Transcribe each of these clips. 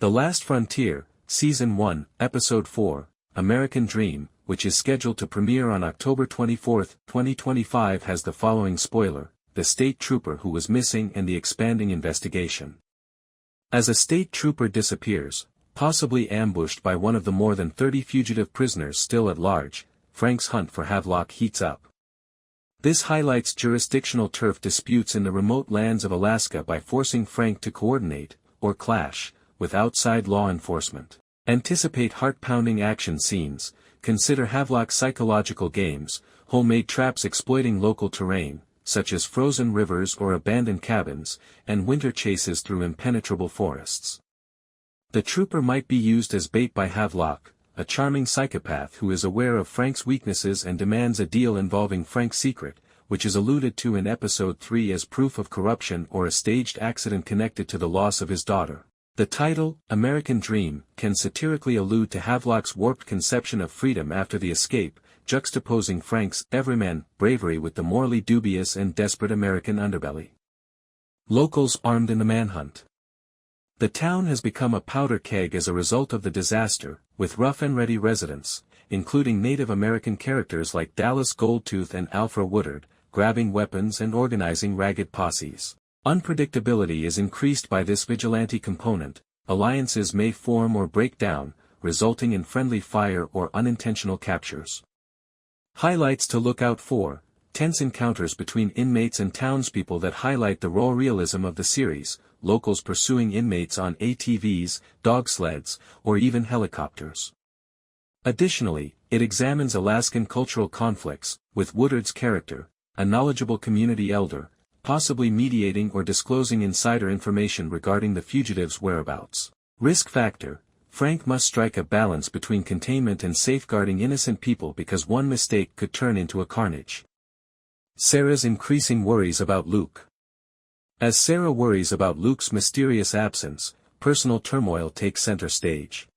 The Last Frontier, Season 1, Episode 4, American Dream, which is scheduled to premiere on October 24, 2025 has the following spoiler: the state trooper who was missing and the expanding investigation. As a state trooper disappears, possibly ambushed by one of the more than 30 fugitive prisoners still at large, Frank's hunt for Havlock heats up. This highlights jurisdictional turf disputes in the remote lands of Alaska by forcing Frank to coordinate, or clash, with outside law enforcement. Anticipate heart-pounding action scenes, consider Havlock psychological games, homemade traps exploiting local terrain, such as frozen rivers or abandoned cabins, and winter chases through impenetrable forests. The trooper might be used as bait by Havlock, a charming psychopath who is aware of Frank's weaknesses and demands a deal involving Frank's secret, which is alluded to in Episode 3 as proof of corruption or a staged accident connected to the loss of his daughter. The title, American Dream, can satirically allude to Havlock's warped conception of freedom after the escape, juxtaposing Frank's everyman bravery with the morally dubious and desperate American underbelly. Locals armed in the manhunt. The town has become a powder keg as a result of the disaster, with rough-and-ready residents, including Native American characters like Dallas Goldtooth and Alfra Woodard, grabbing weapons and organizing ragged posses. Unpredictability is increased by this vigilante component. Alliances may form or break down, resulting in friendly fire or unintentional captures. Highlights to look out for: tense encounters between inmates and townspeople that highlight the raw realism of the series, locals pursuing inmates on ATVs, dog sleds, or even helicopters. Additionally, it examines Alaskan cultural conflicts, with Woodard's character, a knowledgeable community elder, possibly mediating or disclosing insider information regarding the fugitives' whereabouts. Risk factor: Frank must strike a balance between containment and safeguarding innocent people because one mistake could turn into a carnage. Sarah's increasing worries about Luke. As Sarah worries about Luke's mysterious absence, personal turmoil takes center stage.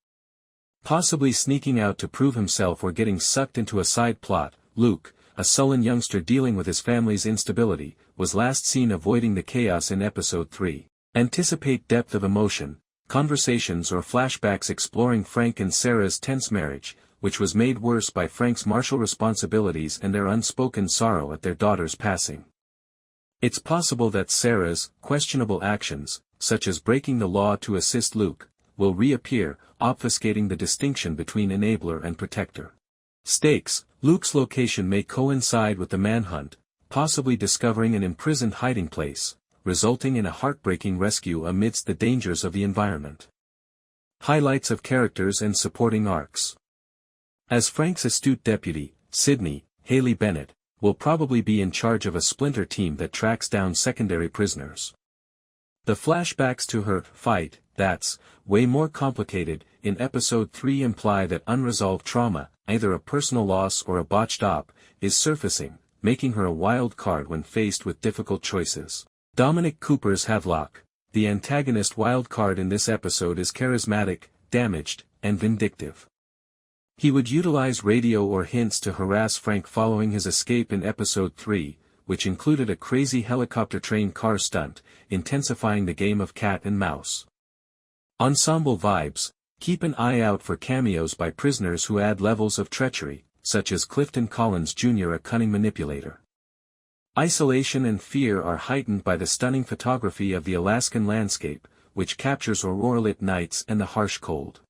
Possibly sneaking out to prove himself or getting sucked into a side plot, Luke, a sullen youngster dealing with his family's instability, was last seen avoiding the chaos in Episode 3. Anticipate depth of emotion, conversations or flashbacks exploring Frank and Sarah's tense marriage, which was made worse by Frank's martial responsibilities and their unspoken sorrow at their daughter's passing. It's possible that Sarah's questionable actions, such as breaking the law to assist Luke, will reappear, obfuscating the distinction between enabler and protector. Stakes: Luke's location may coincide with the manhunt, possibly discovering an imprisoned hiding place, resulting in a heartbreaking rescue amidst the dangers of the environment. Highlights of characters and supporting arcs. As Frank's astute deputy, Sydney, Haley Bennett, will probably be in charge of a splinter team that tracks down secondary prisoners. The flashbacks to her fight, that's way more complicated, in Episode 3 imply that unresolved trauma, either a personal loss or a botched op, is surfacing, making her a wild card when faced with difficult choices. Dominic Cooper's Havlock, the antagonist wild card in this episode, is charismatic, damaged, and vindictive. He would utilize radio or hints to harass Frank following his escape in Episode 3, which included a crazy helicopter train car stunt, intensifying the game of cat and mouse. Ensemble vibes: keep an eye out for cameos by prisoners who add levels of treachery, such as Clifton Collins Jr., a cunning manipulator. Isolation and fear are heightened by the stunning photography of the Alaskan landscape, which captures aurora-lit nights and the harsh cold.